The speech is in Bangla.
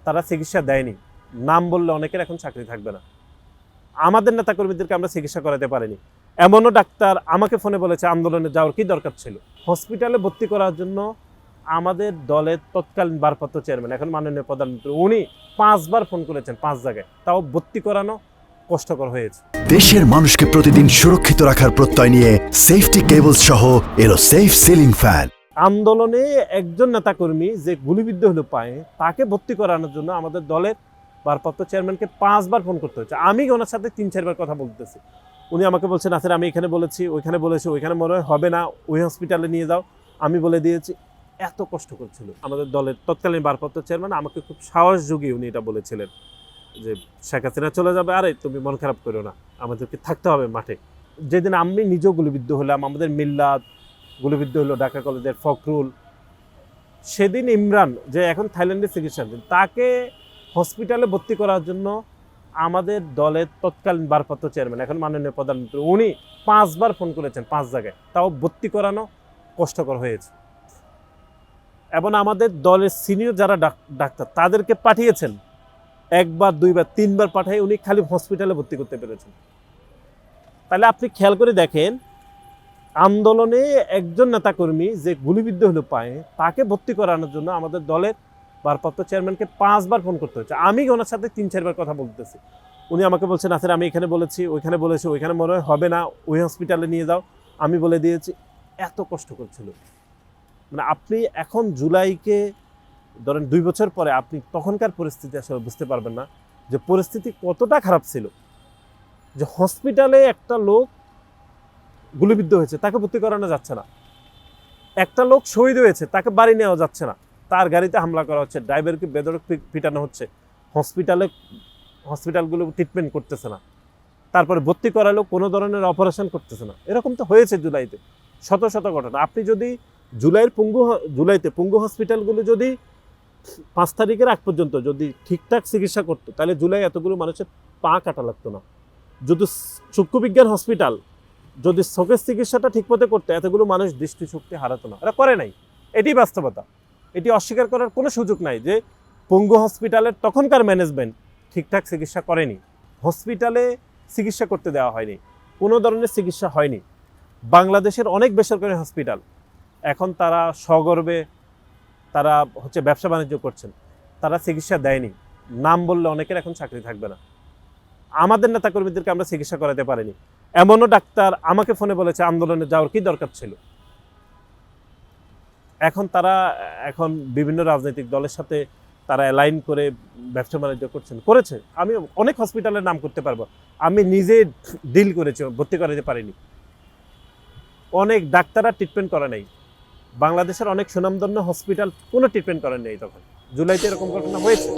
তারা চিকিৎসা দেয়নি। নাম বললে অনেকের এখন চাকরি থাকবে না। আমাদের নেতাকর্মীদেরকে আমরা চিকিৎসা করাতে পারিনি। এমনও ডাক্তার আমাকে ফোনে বলেছে আন্দোলনে যাওয়ার কি দরকার ছিল। হসপিটালে ভর্তি করার জন্য আমাদের দলের তৎকালীন ভারপ্রাপ্ত চেয়ারম্যান, এখন মাননীয় প্রধানমন্ত্রী, উনি 5 বার ফোন করেছেন, 5 জায়গায়, তাও ভর্তি করানো কষ্টকর হয়েছে। দেশের মানুষকে প্রতিদিন সুরক্ষিত রাখার প্রত্যয় নিয়ে সেফটি কেবল সহ এলো সেফ সিলিং ফ্যান। আন্দোলনে একজন নেতাকর্মী যে গুলিবিদ্ধ হলো পায়ে, তাকে ভর্তি করানোর জন্য আমাদের দলের ভারপ্রাপ্ত চেয়ারম্যানকে 5 বার ফোন করতে হচ্ছে। আমি ওনার সাথে 3-4 বার কথা বলতেছি। উনি আমাকে বলছেন, আচ্ছা আমি এখানে বলেছি, ওইখানে বলেছি, ওইখানে মনে হয় হবে না, ওই হসপিটালে নিয়ে যাও, আমি বলে দিয়েছি। এত কষ্ট করছিল আমাদের দলের তৎকালীন ভারপ্রাপ্ত চেয়ারম্যান। আমাকে খুব সাহস যুগিয়ে উনি এটা বলেছিলেন যে শেখ হাসিনা চলে যাবে, আরে তুমি মন খারাপ করো না, আমাদেরকে থাকতে হবে মাঠে। যেদিন আমি নিজেও গুলিবিদ্ধ হলাম, আমাদের মিল্লাত গুলিবিদ্ধ হলো, ঢাকা কলেজের ফখরুল, সেদিন ইমরান যে এখন থাইল্যান্ডে চিকিৎসাধীন, তাকে হসপিটালে ভর্তি করার জন্য আমাদের দলের তৎকালীন ভারপ্রাপ্ত চেয়ারম্যান, এখন মাননীয় প্রধানমন্ত্রী, উনি 5 বার ফোন করেছেন, 5 জায়গায়, তাও ভর্তি করানো কষ্টকর হয়েছে। এবং আমাদের দলের সিনিয়র যারা ডাক্তার, তাদেরকে পাঠিয়েছেন 1 বার 2 বার 3 বার পাঠাই, উনি খালি হসপিটালে ভর্তি করতে পেরেছেন। তাহলে আপনি খেয়াল করে দেখেন, আন্দোলনে একজন নেতাকর্মী যে গুলিবিদ্ধ হলো পায়ে, তাকে ভর্তি করানোর জন্য আমাদের দলের ভারপ্রাপ্ত চেয়ারম্যানকে 5 বার ফোন করতে হচ্ছে। আমি ওনার সাথে 3-4 বার কথা বলতেছি। উনি আমাকে বলছেন, আচ্ছা আমি এখানে বলেছি, ওইখানে বলেছি, ওইখানে মনে হয় হবে না, ওই হসপিটালে নিয়ে যাও, আমি বলে দিয়েছি। এত কষ্ট করছিল। মানে আপনি এখন জুলাইকে ধরেন 2 বছর পরে আপনি তখনকার পরিস্থিতি আসলে বুঝতে পারবেন না যে পরিস্থিতি কতটা খারাপ ছিল। যে হসপিটালে একটা লোক গুলিবিদ্ধ হয়েছে, তাকে ভর্তি করানো যাচ্ছে না। একটা লোক শহীদ হয়েছে, তাকে বাড়ি নেওয়া যাচ্ছে না, তার গাড়িতে হামলা করা হচ্ছে, ড্রাইভারকে বেধড়ক পিটানো হচ্ছে, হসপিটালগুলো ট্রিটমেন্ট করতেছে না, তারপরে ভর্তি করালেও কোনো ধরনের অপারেশন করতেছে না। এরকম তো হয়েছে জুলাইতে শত শত ঘটনা। আপনি যদি জুলাইতে পঙ্গু হসপিটালগুলো যদি 5 তারিখের আগ পর্যন্ত যদি ঠিকঠাক চিকিৎসা করতো, তাহলে জুলাই এতগুলো মানুষের পা কাটা লাগতো না। যদি চক্ষুবিজ্ঞান হসপিটাল যদি চোখের চিকিৎসাটা ঠিকমতো করতে, এতগুলো মানুষ দৃষ্টিশক্তি হারাতো না। এরা করে নাই, এটি বাস্তবতা। এটি অস্বীকার করার কোনো সুযোগ নাই যে পঙ্গু হসপিটালের তখনকার ম্যানেজমেন্ট ঠিকঠাক চিকিৎসা করেনি, হসপিটালে চিকিৎসা করতে দেওয়া হয়নি, কোনো ধরনের চিকিৎসা হয়নি। বাংলাদেশের অনেক বেসরকারি হসপিটাল এখন তারা সগর্বে তারা ব্যবসা বাণিজ্য করছেন, তারা চিকিৎসা দেয়নি। নাম বললে অনেকের এখন চাকরি থাকবে না। আমাদের নেতাকর্মীদেরকে আমরা চিকিৎসা করাতে পারিনি। এমনও ডাক্তার আমাকে ফোনে বলেছে আন্দোলনে যাওয়ার কি দরকার ছিল। এখন তারা বিভিন্ন রাজনৈতিক দলের সাথে তারা অ্যালাইন করে ব্যবসা বাণিজ্য করেছে। আমি অনেক হসপিটালের নাম করতে পারবো, আমি নিজে ডিল করেছি, ভর্তি করাতে পারিনি। অনেক ডাক্তাররা ট্রিটমেন্ট করে নাই। বাংলাদেশের অনেক সুনামধন্য হসপিটাল কোনো ট্রিটমেন্ট করেন নাই তখন। জুলাইতে এরকম ঘটনা হয়েছে।